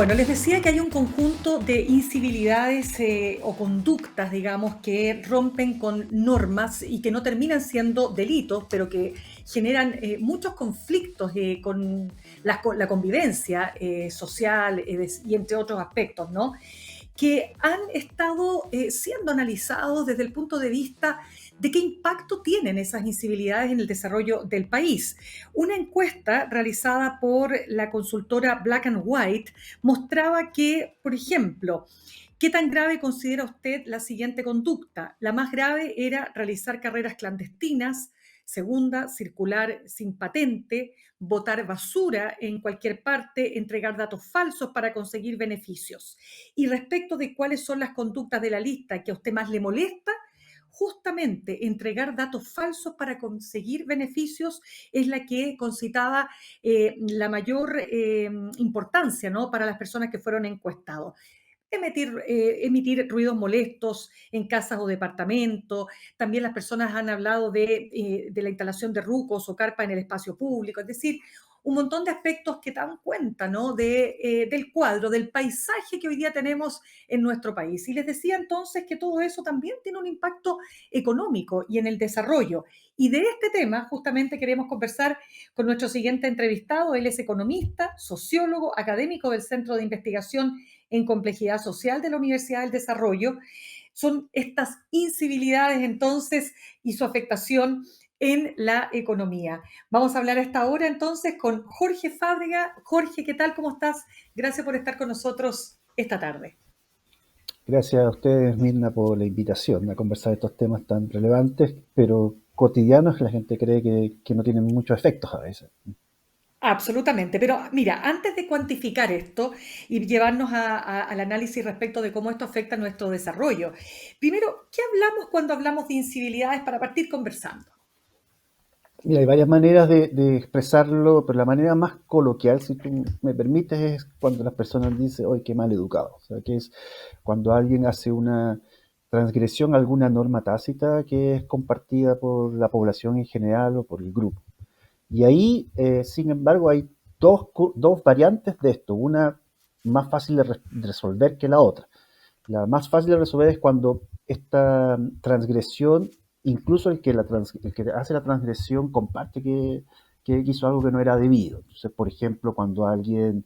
Bueno, les decía que hay un conjunto de incivilidades o conductas, digamos, que rompen con normas y que no terminan siendo delitos, pero que generan muchos conflictos con la convivencia social y entre otros aspectos, ¿no? Que han estado siendo analizados desde el punto de vista de qué impacto tienen esas incivilidades en el desarrollo del país. Una encuesta realizada por la consultora Black and White mostraba que, por ejemplo, ¿qué tan grave considera usted la siguiente conducta? La más grave era realizar carreras clandestinas. Segunda, circular sin patente, botar basura en cualquier parte, entregar datos falsos para conseguir beneficios. Y respecto de cuáles son las conductas de la lista que a usted más le molesta, justamente entregar datos falsos para conseguir beneficios es la que concitaba la mayor importancia, ¿no?, para las personas que fueron encuestados. Emitir ruidos molestos en casas o departamentos. También las personas han hablado de la instalación de rucos o carpa en el espacio público. Es decir, un montón de aspectos que dan cuenta, ¿no?, del cuadro, del paisaje que hoy día tenemos en nuestro país. Y les decía entonces que todo eso también tiene un impacto económico y en el desarrollo. Y de este tema justamente queremos conversar con nuestro siguiente entrevistado. Él es economista, sociólogo, académico del Centro de Investigación en Complejidad Social de la Universidad del Desarrollo. Son estas incivilidades entonces y su afectación en la economía. Vamos a hablar a esta hora entonces con Jorge Fábrega. Jorge, ¿qué tal? ¿Cómo estás? Gracias por estar con nosotros esta tarde. Gracias a ustedes, Mirna, por la invitación a conversar estos temas tan relevantes, pero cotidianos que la gente cree que no tienen muchos efectos a veces. Absolutamente, pero mira, antes de cuantificar esto y llevarnos al análisis respecto de cómo esto afecta a nuestro desarrollo, primero, ¿qué hablamos cuando hablamos de incivilidades para partir conversando? Mira, hay varias maneras de expresarlo, pero la manera más coloquial, si tú me permites, es cuando las personas dicen, oye, qué mal educado. O sea, que es cuando alguien hace una transgresión a alguna norma tácita que es compartida por la población en general o por el grupo. Y ahí, sin embargo, hay dos variantes de esto, una más fácil de resolver que la otra. La más fácil de resolver es cuando esta transgresión, incluso el que hace la transgresión comparte que hizo algo que no era debido. Entonces, por ejemplo, cuando alguien,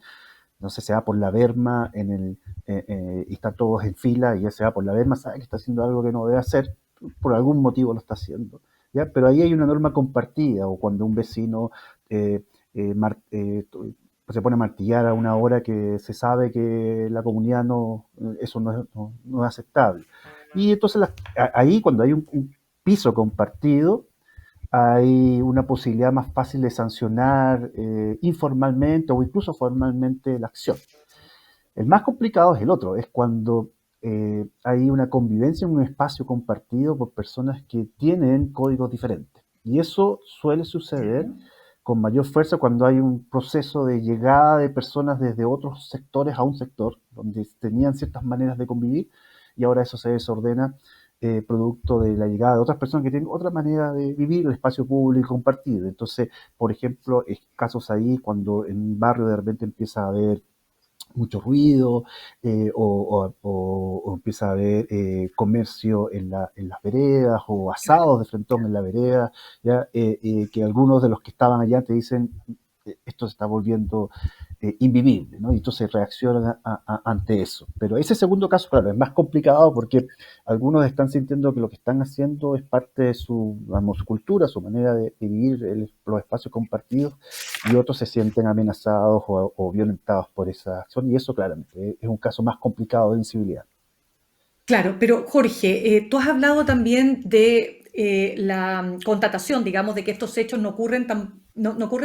no sé, se va por la berma y están todos en fila y él se va por la berma, sabe que está haciendo algo que no debe hacer, por algún motivo lo está haciendo. ¿Ya? Pero ahí hay una norma compartida, o cuando un vecino eh, mar- se pone a martillar a una hora que se sabe que la comunidad eso no es aceptable. Y entonces ahí cuando hay un piso compartido, hay una posibilidad más fácil de sancionar informalmente o incluso formalmente la acción. El más complicado es el otro, es cuando hay una convivencia en un espacio compartido por personas que tienen códigos diferentes. Y eso suele suceder Ya. con mayor fuerza cuando hay un proceso de llegada de personas desde otros sectores a un sector, donde tenían ciertas maneras de convivir y ahora eso se desordena producto de la llegada de otras personas que tienen otra manera de vivir el espacio público compartido. Entonces, por ejemplo, casos ahí cuando en un barrio de repente empieza a haber mucho ruido o empieza a haber comercio en las veredas o asados de frentón en la vereda, ¿ya? Que algunos de los que estaban allá te dicen esto se está volviendo invivible, ¿no? Y entonces reaccionan ante eso. Pero ese segundo caso, claro, es más complicado porque algunos están sintiendo que lo que están haciendo es parte de su, digamos, su cultura, su manera de vivir los espacios compartidos, y otros se sienten amenazados o violentados por esa acción, y eso claramente es un caso más complicado de incivilidad. Claro, pero Jorge, tú has hablado también de la constatación, digamos, de que estos hechos no ocurren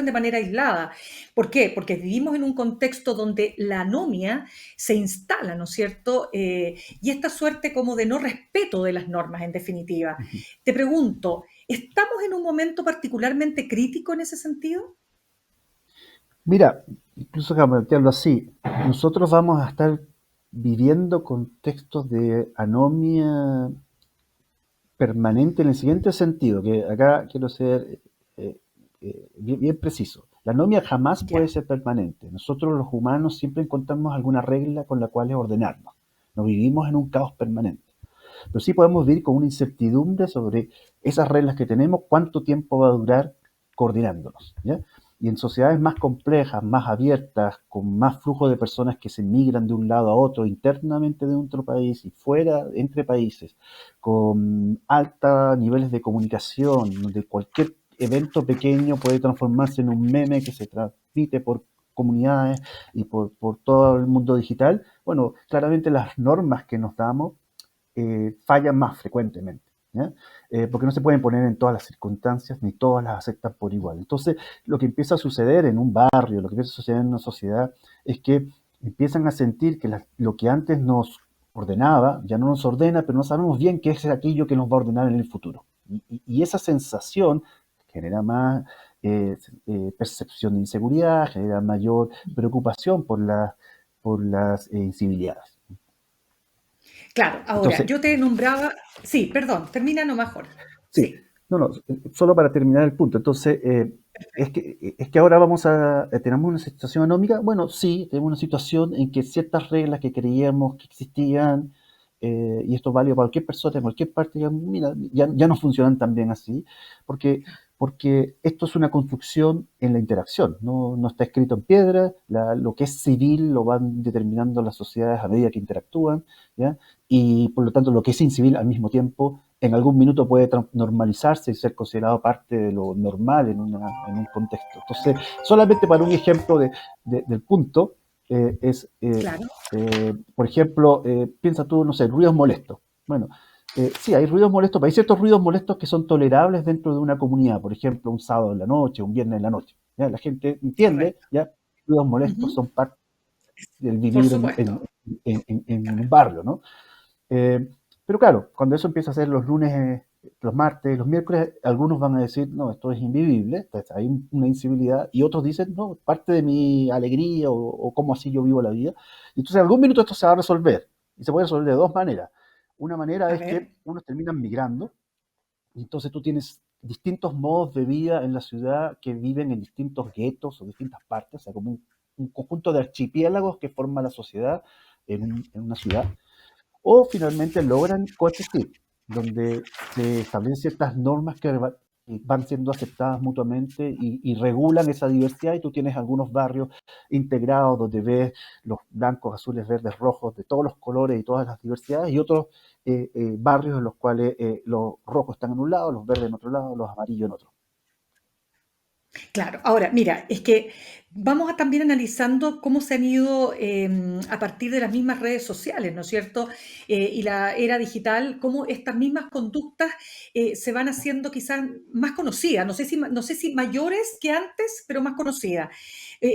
de manera aislada. ¿Por qué? Porque vivimos en un contexto donde la anomia se instala, ¿no es cierto? Y esta suerte como de no respeto de las normas, en definitiva. Te pregunto, ¿estamos en un momento particularmente crítico en ese sentido? Mira, incluso que plantearlo así, nosotros vamos a estar viviendo contextos de anomia permanente en el siguiente sentido, que acá quiero ser bien preciso. La anomia jamás puede Ya. ser permanente. Nosotros los humanos siempre encontramos alguna regla con la cual ordenarnos. No vivimos en un caos permanente. Pero sí podemos vivir con una incertidumbre sobre esas reglas que tenemos, cuánto tiempo va a durar coordinándonos. ¿Ya? Y en sociedades más complejas, más abiertas, con más flujo de personas que se migran de un lado a otro, internamente de otro país y fuera, entre países, con altos niveles de comunicación, donde cualquier evento pequeño puede transformarse en un meme que se transmite por comunidades y por todo el mundo digital, bueno, claramente las normas que nos damos fallan más frecuentemente. ¿Ya? Porque no se pueden poner en todas las circunstancias ni todas las aceptan por igual. Entonces, lo que empieza a suceder en un barrio, lo que empieza a suceder en una sociedad, es que empiezan a sentir que lo que antes nos ordenaba ya no nos ordena, pero no sabemos bien qué es aquello que nos va a ordenar en el futuro. Y esa sensación genera más percepción de inseguridad, genera mayor preocupación por las incivilidades. Claro, ahora, Entonces, yo te nombraba, sí, perdón, termina nomás, Jorge. sí, Sí, no, no, solo para terminar el punto. Entonces, es que ahora tenemos una situación económica. Bueno, sí, tenemos una situación en que ciertas reglas que creíamos que existían, y esto vale para cualquier persona en cualquier parte, mira, ya no funcionan tan bien así, porque, porque esto es una construcción en la interacción, no está escrito en piedra, lo que es civil lo van determinando las sociedades a medida que interactúan, ¿ya? Y por lo tanto lo que es incivil al mismo tiempo en algún minuto puede normalizarse y ser considerado parte de lo normal en un contexto. Entonces, solamente para un ejemplo del punto, es, claro, por ejemplo, piensa tú, no sé, ruidos molestos. Bueno, sí, hay ruidos molestos, pero hay ciertos ruidos molestos que son tolerables dentro de una comunidad, por ejemplo, un sábado en la noche, un viernes en la noche. ¿Ya? La gente entiende, correcto. ¿ya? Ruidos molestos Ujú. son parte del Por vivir supuesto. en Claro. un barrio, ¿no? Eh, pero claro, cuando eso empieza a ser los lunes, los martes, los miércoles, algunos van a decir, no, esto es invivible, entonces hay una incivilidad, y otros dicen, no, parte de mi alegría o cómo así yo vivo la vida. Y entonces en algún minuto esto se va a resolver, y se puede resolver de dos maneras. Una manera A es que ver, unos terminan migrando, y entonces tú tienes distintos modos de vida en la ciudad que viven en distintos guetos o distintas partes, o sea, como un conjunto de archipiélagos que forma la sociedad en una ciudad o finalmente logran coexistir, donde se establecen ciertas normas que van siendo aceptadas mutuamente y regulan esa diversidad y tú tienes algunos barrios integrados donde ves los blancos, azules, verdes, rojos, de todos los colores y todas las diversidades y otros barrios en los cuales los rojos están en un lado, los verdes en otro lado, los amarillos en otro. claro. Ahora, mira, es que vamos a también analizando cómo se han ido a partir de las mismas redes sociales, ¿no es cierto? Y la era digital, cómo estas mismas conductas se van haciendo quizás más conocidas, no sé si mayores que antes, pero más conocidas.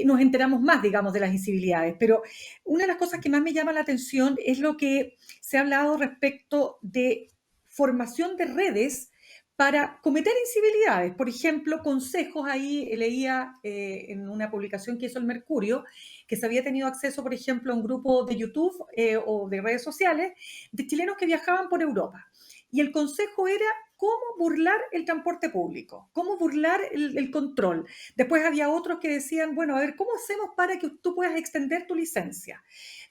Nos enteramos más, digamos, de las incivilidades, pero una de las cosas que más me llama la atención es lo que se ha hablado respecto de formación de redes para cometer incivilidades. Por ejemplo, consejos ahí leía en una publicación que hizo el Mercurio, que se había tenido acceso, por ejemplo, a un grupo de YouTube o de redes sociales de chilenos que viajaban por Europa. Y el consejo era cómo burlar el transporte público, cómo burlar el control. Después había otros que decían, bueno, a ver, ¿cómo hacemos para que tú puedas extender tu licencia?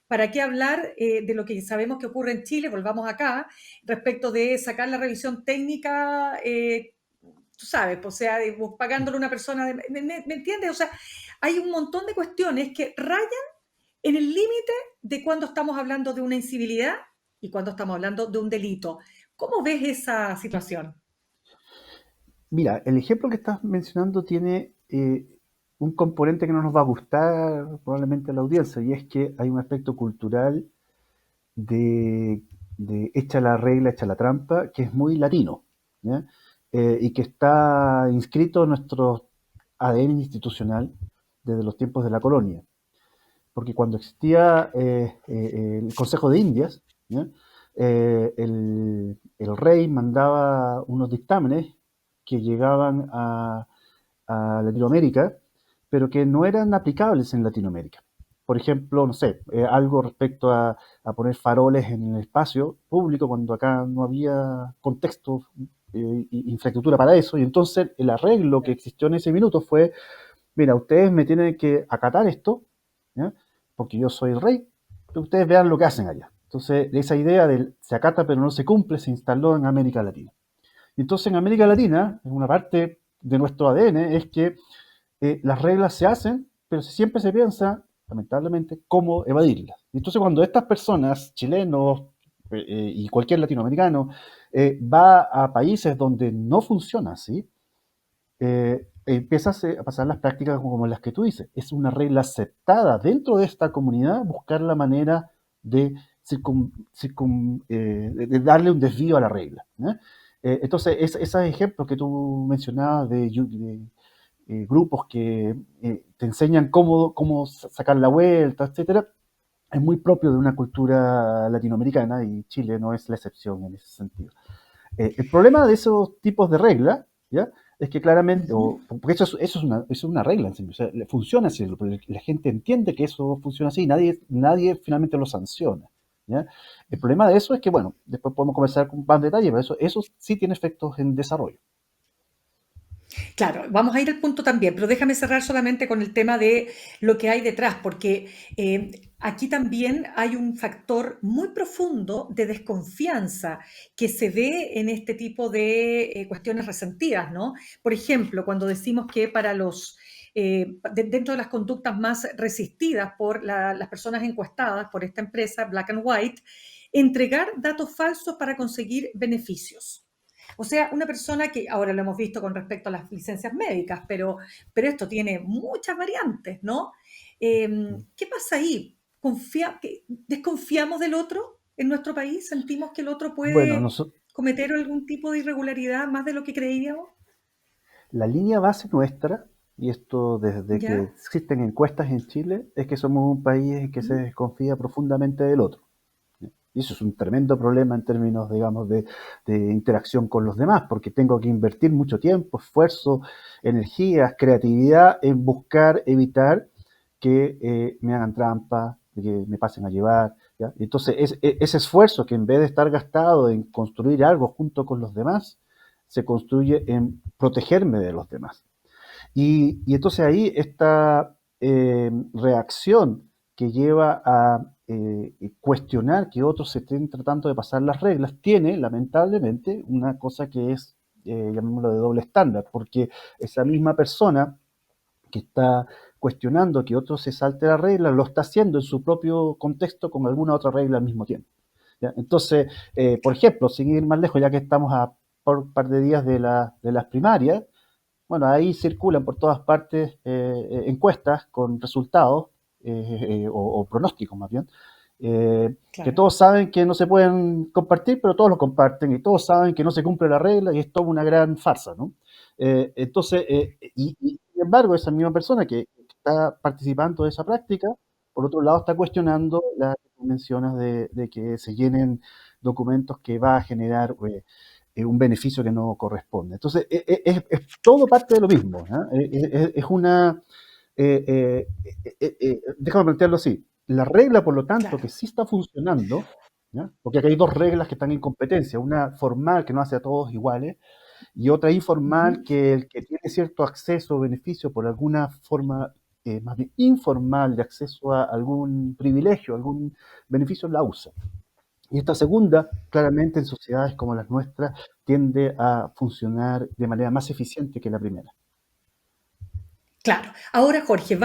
¿Para qué hablar de lo que sabemos que ocurre en Chile? Volvamos acá, respecto de sacar la revisión técnica, tú sabes, pues, o sea, pagándole a una persona, ¿me entiendes? O sea, hay un montón de cuestiones que rayan en el límite de cuando estamos hablando de una incivilidad y cuando estamos hablando de un delito. ¿Cómo ves esa situación? Mira, el ejemplo que estás mencionando tiene un componente que no nos va a gustar probablemente a la audiencia, y es que hay un aspecto cultural de, de echa la regla, echa la trampa, que es muy latino, ¿ya? Y que está inscrito en nuestro ADN institucional desde los tiempos de la colonia. Porque cuando existía el Consejo de Indias, ¿ya? El rey mandaba unos dictámenes que llegaban a Latinoamérica, pero que no eran aplicables en Latinoamérica. Por ejemplo, no sé, algo respecto a poner faroles en el espacio público cuando acá no había contexto, infraestructura para eso. Y entonces el arreglo que existió en ese minuto fue mira, ustedes me tienen que acatar esto, ¿ya? Porque yo soy el rey, pero ustedes vean lo que hacen allá. Entonces, esa idea del se acata pero no se cumple se instaló en América Latina. Y entonces en América Latina, en una parte de nuestro ADN es que las reglas se hacen, pero siempre se piensa, lamentablemente, cómo evadirlas. Y entonces cuando estas personas, chilenos y cualquier latinoamericano, va a países donde no funciona así, empieza a pasar las prácticas como las que tú dices. Es una regla aceptada dentro de esta comunidad buscar la manera de, de darle un desvío a la regla, ¿eh? Entonces, esos ejemplos que tú mencionabas de grupos que te enseñan cómo sacar la vuelta, etcétera, es muy propio de una cultura latinoamericana y Chile no es la excepción en ese sentido. El problema de esos tipos de reglas, ¿ya? Es que claramente, Ujú. porque eso es una regla, en sí, o sea, funciona así, la gente entiende que eso funciona así y nadie finalmente lo sanciona, ¿ya? El problema de eso es que, bueno, después podemos conversar con más detalle, pero eso sí tiene efectos en desarrollo. Claro, vamos a ir al punto también, pero déjame cerrar solamente con el tema de lo que hay detrás, porque aquí también hay un factor muy profundo de desconfianza que se ve en este tipo de cuestiones resentidas, ¿no? Por ejemplo, cuando decimos que para dentro de las conductas más resistidas por las personas encuestadas por esta empresa, Black and White, entregar datos falsos para conseguir beneficios. O sea, una persona que ahora lo hemos visto con respecto a las licencias médicas, pero esto tiene muchas variantes, ¿no? ¿Qué pasa ahí? ¿Desconfiamos del otro en nuestro país? ¿Sentimos que el otro Bueno, puede cometer algún tipo de irregularidad más de lo que creíamos? la línea base nuestra, y esto desde que ¿Ya? existen encuestas en Chile, es que somos un país que se ¿Mm? desconfía profundamente del otro. Y eso es un tremendo problema en términos, digamos, de interacción con los demás, porque tengo que invertir mucho tiempo, esfuerzo, energías, creatividad en buscar evitar que me hagan trampa, que me pasen a llevar. ¿Ya? Entonces, ese esfuerzo que en vez de estar gastado en construir algo junto con los demás, se construye en protegerme de los demás. Y entonces ahí esta reacción que lleva a cuestionar que otros se estén tratando de pasar las reglas, tiene lamentablemente una cosa que es, llamémoslo de doble estándar, porque esa misma persona que está cuestionando que otro se salte la regla, lo está haciendo en su propio contexto con alguna otra regla al mismo tiempo. ¿Ya? Entonces, por ejemplo, sin ir más lejos, ya que estamos a por un par de días de las primarias, bueno, ahí circulan por todas partes encuestas con resultados o pronósticos más bien, que Claro. todos saben que no se pueden compartir, pero todos lo comparten y todos saben que no se cumple la regla y es toda una gran farsa, ¿no? Sin embargo, esa misma persona que está participando de esa práctica, por otro lado, está cuestionando las menciones de que se llenen documentos que va a generar un beneficio que no corresponde. Entonces, todo parte de lo mismo, ¿no? Es una, déjame plantearlo así, la regla, por lo tanto, Claro. que sí está funcionando, ¿ya? Porque aquí hay dos reglas que están en competencia, una formal que no hace a todos iguales y otra informal Ujú. que el que tiene cierto acceso o beneficio por alguna forma más bien informal de acceso a algún privilegio, algún beneficio, la usa. Y esta segunda, claramente en sociedades como las nuestras, tiende a funcionar de manera más eficiente que la primera. Claro. Ahora, Jorge,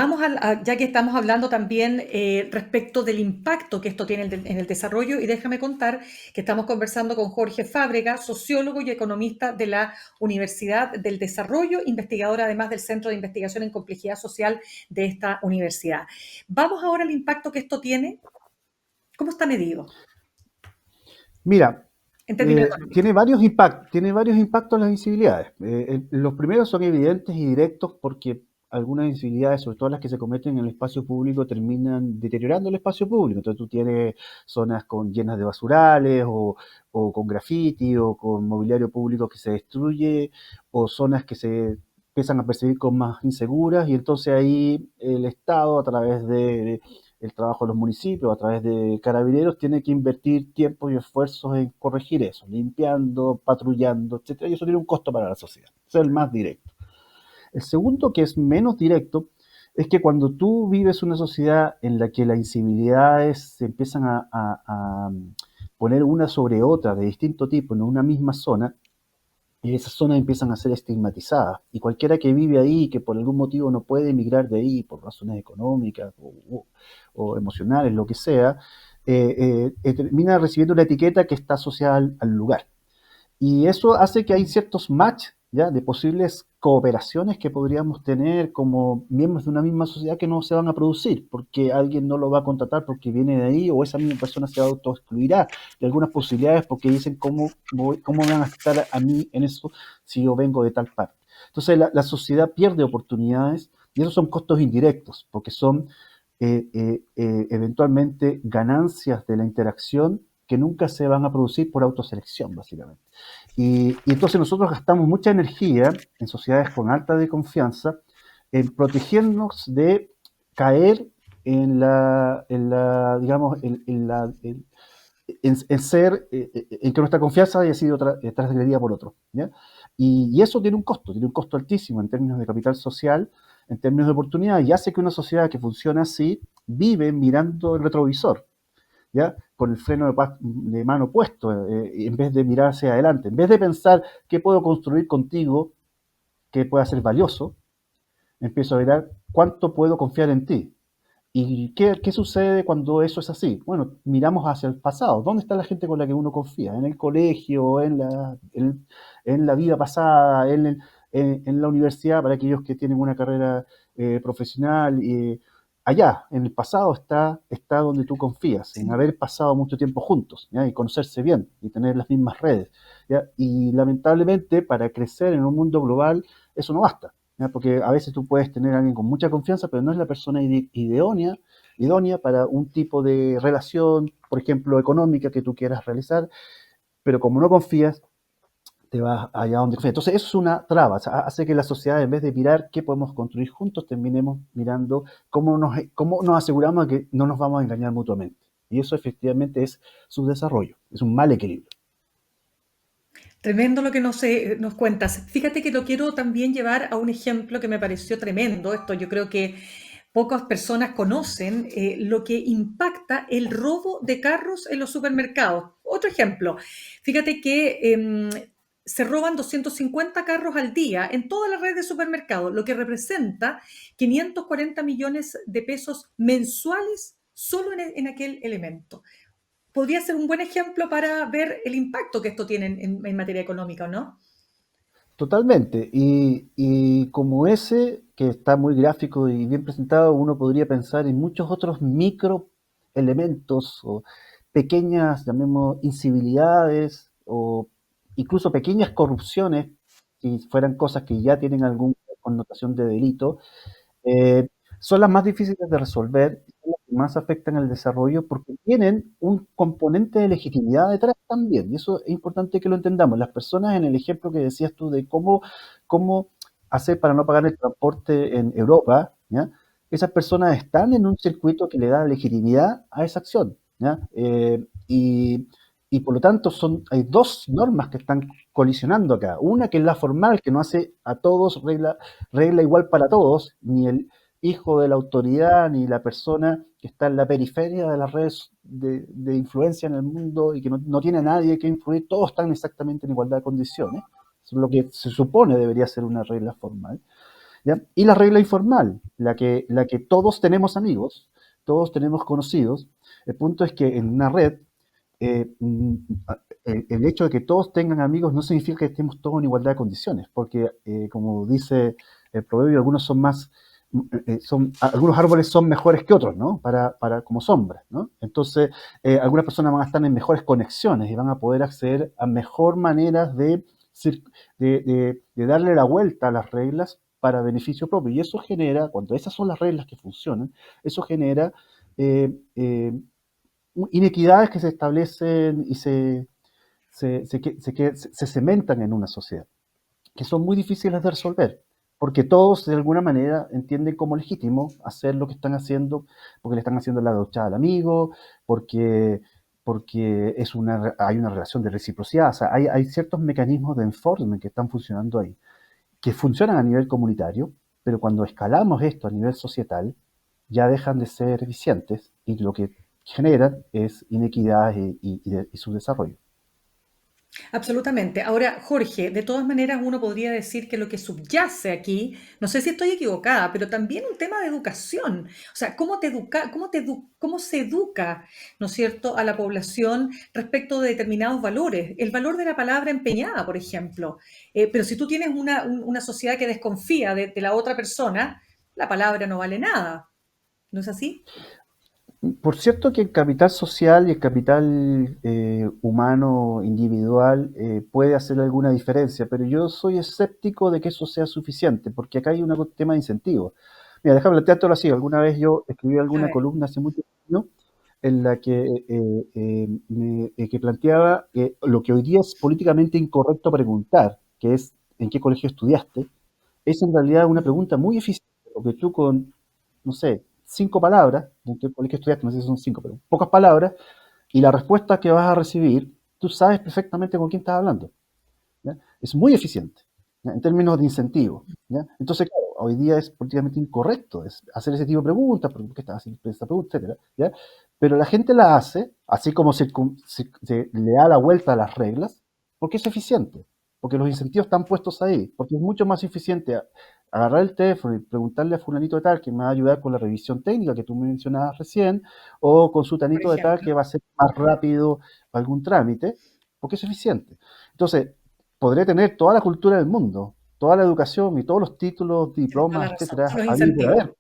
ya que estamos hablando también respecto del impacto que esto tiene en el desarrollo, y déjame contar que estamos conversando con Jorge Fábrega, sociólogo y economista de la Universidad del Desarrollo, investigador además del Centro de Investigación en Complejidad Social de esta universidad. Vamos ahora al impacto que esto tiene. ¿Cómo está medido Mira, en términos económicos? tiene varios impactos en las visibilidades. Los primeros son evidentes y directos porque algunas incivilidades, sobre todo las que se cometen en el espacio público, terminan deteriorando el espacio público. Entonces tú tienes zonas llenas de basurales o con grafiti o con mobiliario público que se destruye o zonas que se empiezan a percibir como más inseguras y entonces ahí el Estado a través de el trabajo de los municipios, a través de carabineros, tiene que invertir tiempo y esfuerzos en corregir eso, limpiando, patrullando, etcétera, y eso tiene un costo para la sociedad. Eso es el más directo. El segundo, que es menos directo, es que cuando tú vives una sociedad en la que las incivilidades se empiezan a poner una sobre otra de distinto tipo en una misma zona, y esas zonas empiezan a ser estigmatizadas. Y cualquiera que vive ahí, que por algún motivo no puede emigrar de ahí, por razones económicas o emocionales, lo que sea, termina recibiendo una etiqueta que está asociada al lugar. Y eso hace que hay ciertos match, ¿ya? De posibles cooperaciones que podríamos tener como miembros de una misma sociedad que no se van a producir, porque alguien no lo va a contratar porque viene de ahí, o esa misma persona se autoexcluirá de algunas posibilidades porque dicen cómo me van a estar a mí en eso si yo vengo de tal parte. Entonces la sociedad pierde oportunidades y esos son costos indirectos, porque son eventualmente ganancias de la interacción que nunca se van a producir por autoselección, básicamente. Y entonces nosotros gastamos mucha energía en sociedades con alta de confianza en protegernos de caer digamos, en ser, en que nuestra confianza haya sido transgredida por otro, ¿ya? Y eso tiene un costo altísimo en términos de capital social, en términos de oportunidad, y hace que una sociedad que funciona así vive mirando el retrovisor, ¿ya? Con el freno de mano puesto, en vez de mirar hacia adelante, en vez de pensar qué puedo construir contigo que pueda ser valioso, empiezo a mirar cuánto puedo confiar en ti. ¿Y qué sucede cuando eso es así? Bueno, miramos hacia el pasado. ¿Dónde está la gente con la que uno confía? ¿En el colegio, en la vida pasada, en la universidad, para aquellos que tienen una carrera profesional? Allá, en el pasado, está donde tú confías, en Sí. haber pasado mucho tiempo juntos, ¿ya? Y conocerse bien y tener las mismas redes, ¿ya? Y lamentablemente, para crecer en un mundo global, eso no basta. ¿Ya? Porque a veces tú puedes tener a alguien con mucha confianza, pero no es la persona idónea para un tipo de relación, por ejemplo, económica que tú quieras realizar, pero como no confías, te vas allá donde confías. Entonces, eso es una traba, o sea, hace que la sociedad, en vez de mirar qué podemos construir juntos, terminemos mirando cómo nos aseguramos de que no nos vamos a engañar mutuamente. Y eso efectivamente es subdesarrollo, es un mal equilibrio. Tremendo lo que nos cuentas. Fíjate que lo quiero también llevar a un ejemplo que me pareció tremendo. Esto yo creo que pocas personas conocen lo que impacta el robo de carros en los supermercados. Otro ejemplo, fíjate que se roban 250 carros al día en toda la red de supermercados, lo que representa 540 millones de pesos mensuales solo en aquel elemento. Podría ser un buen ejemplo para ver el impacto que esto tiene en materia económica, ¿o no? Totalmente. Y como ese, que está muy gráfico y bien presentado, uno podría pensar en muchos otros micro elementos o pequeñas, llamemos, incivilidades o incluso pequeñas corrupciones, si fueran cosas que ya tienen alguna connotación de delito, eh, son las más difíciles de resolver, son las que más afectan al desarrollo porque tienen un componente de legitimidad detrás también. Y eso es importante que lo entendamos. Las personas en el ejemplo que decías tú de cómo hacer para no pagar el transporte en Europa, ¿ya? Esas personas están en un circuito que le da legitimidad a esa acción, ¿ya? Y por lo tanto hay dos normas que están colisionando acá. Una que es la formal, que no hace a todos regla igual para todos, ni el hijo de la autoridad, ni la persona que está en la periferia de las redes de influencia en el mundo y que no tiene a nadie que influir, todos están exactamente en igualdad de condiciones. Eso es lo que se supone debería ser una regla formal, ¿ya? Y la regla informal, la que todos tenemos amigos, todos tenemos conocidos. El punto es que en una red, eh, mm, el hecho de que todos tengan amigos no significa que estemos todos en igualdad de condiciones, porque como dice el proverbio, algunos árboles son mejores que otros, ¿no? Para como sombra, ¿no? Entonces, algunas personas van a estar en mejores conexiones y van a poder acceder a mejor maneras de darle la vuelta a las reglas para beneficio propio. Y eso genera, cuando esas son las reglas que funcionan, eso genera eh, eh, inequidades que se establecen y se cementan en una sociedad, que son muy difíciles de resolver, porque todos de alguna manera entienden como legítimo hacer lo que están haciendo, porque le están haciendo la gauchada al amigo, porque, porque hay una relación de reciprocidad, o sea, hay ciertos mecanismos de enforcement que están funcionando ahí. que funcionan a nivel comunitario, pero cuando escalamos esto a nivel societal, ya dejan de ser eficientes y lo que generan es inequidad y subdesarrollo. Absolutamente. Ahora, Jorge, de todas maneras uno podría decir que lo que subyace aquí, no sé si estoy equivocada, pero también un tema de educación. O sea, cómo se educa, ¿no es cierto?, a la población respecto de determinados valores. El valor de la palabra empeñada, por ejemplo. Pero si tú tienes una sociedad que desconfía de la otra persona, la palabra no vale nada. ¿No es así? Por cierto que el capital social y el capital humano individual puede hacer alguna diferencia, pero yo soy escéptico de que eso sea suficiente, porque acá hay un tema de incentivo. Mira, déjame planteártelo así. Alguna vez yo escribí A alguna ver, columna hace mucho tiempo en la que planteaba lo que hoy día es políticamente incorrecto preguntar, que es ¿en qué colegio estudiaste? Es en realidad una pregunta muy eficiente, porque tú con, no sé, 5 palabras, ¿en qué colegio estudiaste? No sé si son 5, pero pocas palabras, y la respuesta que vas a recibir, tú sabes perfectamente con quién estás hablando. ¿Ya? Es muy eficiente, ¿ya? En términos de incentivo. ¿Ya? Entonces, claro, hoy día es políticamente incorrecto hacer ese tipo de preguntas, ¿por qué estás haciendo esta pregunta? Etcétera, ¿ya? Pero la gente la hace, así como se le da la vuelta a las reglas, porque es eficiente, porque los incentivos están puestos ahí, porque es mucho más eficiente agarrar el teléfono y preguntarle a fulanito de tal que me va a ayudar con la revisión técnica que tú me mencionabas recién, o con por sutanito de tal ejemplo, que va a ser más rápido algún trámite, porque es eficiente. Entonces, podría tener toda la cultura del mundo, toda la educación y todos los títulos, tienes toda diplomas, la razón. Son etcétera, los habido por incentivos. haber,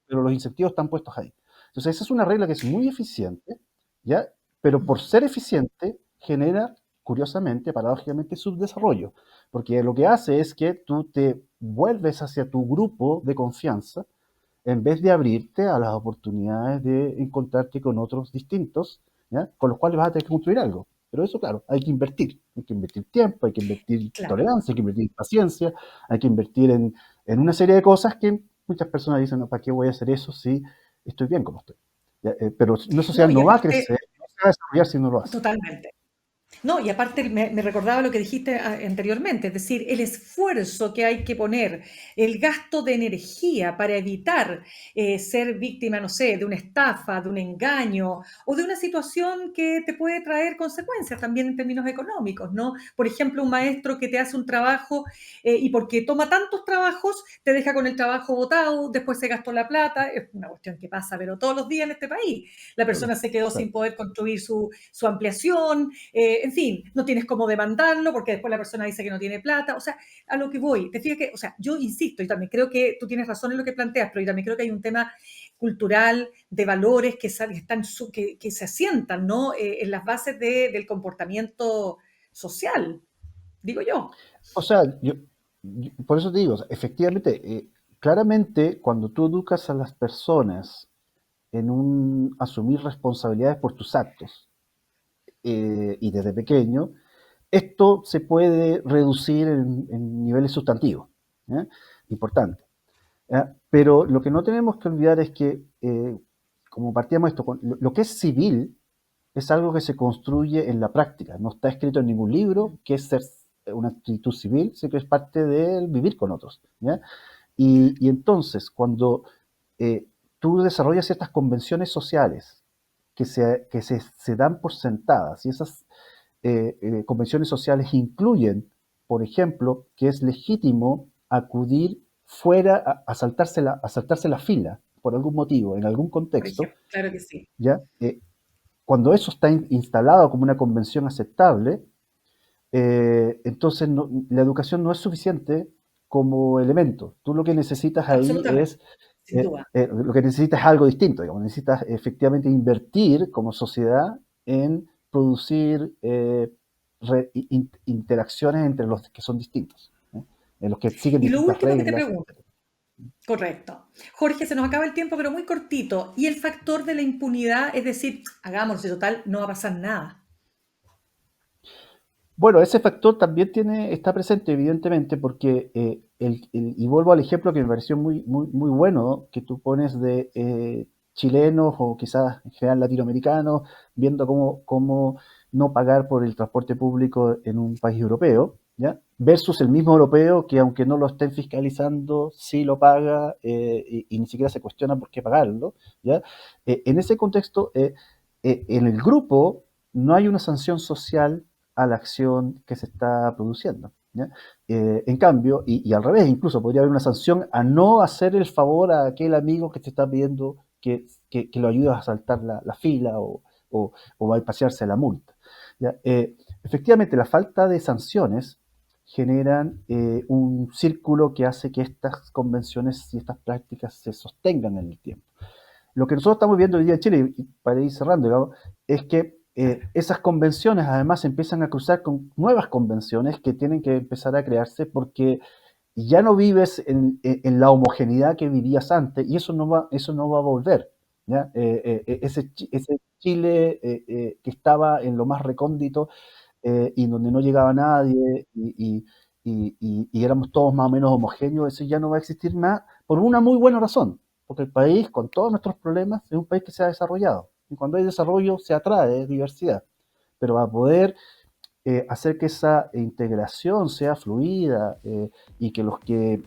pero los incentivos están puestos ahí. Entonces, esa es una regla que es muy eficiente, ¿ya? Pero por ser eficiente, genera, curiosamente, paradójicamente, subdesarrollo, porque lo que hace es que tú te vuelves hacia tu grupo de confianza en vez de abrirte a las oportunidades de encontrarte con otros distintos, ¿ya? Con los cuales vas a tener que construir algo. Pero eso, claro, hay que invertir tiempo, hay que invertir Claro. tolerancia, hay que invertir paciencia, hay que invertir en una serie de cosas que muchas personas dicen, no, ¿para qué voy a hacer eso si estoy bien como estoy? ¿Ya? Pero una sociedad No, y no va a aparte, crecer, no se va a desarrollar si no lo hace. totalmente. No, y aparte me recordaba lo que dijiste anteriormente, es decir, el esfuerzo que hay que poner, el gasto de energía para evitar ser víctima, no sé, de una estafa, de un engaño o de una situación que te puede traer consecuencias también en términos económicos, ¿no? Por ejemplo, un maestro que te hace un trabajo y porque toma tantos trabajos, te deja con el trabajo botado, después se gastó la plata, es una cuestión que pasa, pero todos los días en este país. La Claro, persona se quedó claro. sin poder construir su ampliación, en fin, no tienes cómo demandarlo porque después la persona dice que no tiene plata. O sea, a lo que voy, te fijas que, o sea, yo insisto y también creo que tú tienes razón en lo que planteas, pero yo también creo que hay un tema cultural, de valores que se asientan, ¿no? En las bases del comportamiento social, digo yo. O sea, por eso te digo, o sea, efectivamente, claramente cuando tú educas a las personas en un asumir responsabilidades por tus actos y desde pequeño, esto se puede reducir en niveles sustantivos, ¿ya? Importante. ¿Ya? Pero lo que no tenemos que olvidar es que, como partíamos esto, lo que es civil es algo que se construye en la práctica, no está escrito en ningún libro, que es ser una actitud civil, sino que es parte del vivir con otros. ¿Ya? Y entonces, cuando eh, tú desarrollas ciertas convenciones sociales que se dan por sentadas, y esas convenciones sociales incluyen, por ejemplo, que es legítimo acudir fuera a saltarse la fila por algún motivo, en algún Por contexto, ejemplo, claro que sí. ¿ya? Cuando eso está instalado como una convención aceptable, entonces la educación no es suficiente como elemento. Tú lo que necesitas ahí Absolutamente, es, sin duda. lo que necesitas es algo distinto, digamos. Necesitas efectivamente invertir como sociedad en producir interacciones entre los que son distintos, ¿eh? En los que siguen Y lo distintas último que te reglas, pregunto, etc. correcto. Jorge, se nos acaba el tiempo, pero muy cortito. Y el factor de la impunidad, es decir, hagámoslo, si total, no va a pasar nada. Bueno, ese factor también está presente, evidentemente, porque y vuelvo al ejemplo que me pareció muy, muy, muy bueno, que tú pones de chilenos o quizás en general latinoamericanos, viendo cómo no pagar por el transporte público en un país europeo, ¿ya? versus el mismo europeo que aunque no lo estén fiscalizando, sí lo paga y ni siquiera se cuestiona por qué pagarlo. ¿Ya? En ese contexto, en el grupo no hay una sanción social a la acción que se está produciendo. ¿Ya? En cambio, y al revés, incluso podría haber una sanción a no hacer el favor a aquel amigo que te está pidiendo que lo ayudes a saltar la fila o a pasearse la multa. ¿Ya? Efectivamente, la falta de sanciones generan un círculo que hace que estas convenciones y estas prácticas se sostengan en el tiempo. Lo que nosotros estamos viendo hoy día en Chile, y para ir cerrando, digamos, es que esas convenciones además empiezan a cruzar con nuevas convenciones que tienen que empezar a crearse porque ya no vives en la homogeneidad que vivías antes y eso no va a volver. ¿Ya? Ese Chile que estaba en lo más recóndito y donde no llegaba nadie y éramos todos más o menos homogéneos, eso ya no va a existir más por una muy buena razón, porque el país, con todos nuestros problemas, es un país que se ha desarrollado. Y cuando hay desarrollo se atrae diversidad, pero para poder hacer que esa integración sea fluida y que los que...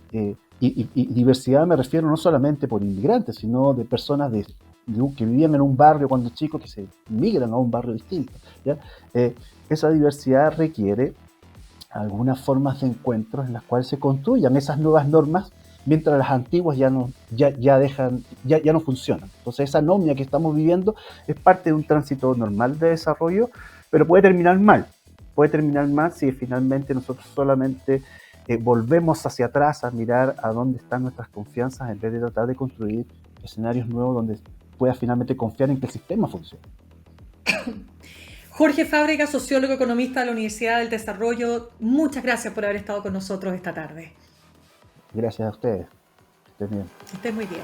y diversidad me refiero no solamente por inmigrantes, sino de personas que vivían en un barrio cuando chicos que se migran a un barrio distinto. ¿Ya? Esa diversidad requiere algunas formas de encuentros en las cuales se construyan esas nuevas normas mientras las antiguas ya no funcionan. Entonces esa anomia que estamos viviendo es parte de un tránsito normal de desarrollo, pero puede terminar mal si finalmente nosotros solamente volvemos hacia atrás a mirar a dónde están nuestras confianzas en vez de tratar de construir escenarios nuevos donde pueda finalmente confiar en que el sistema funcione. Jorge Fábrega, sociólogo economista de la Universidad del Desarrollo, muchas gracias por haber estado con nosotros esta tarde. Gracias a ustedes. Que estén bien. Que estén muy bien.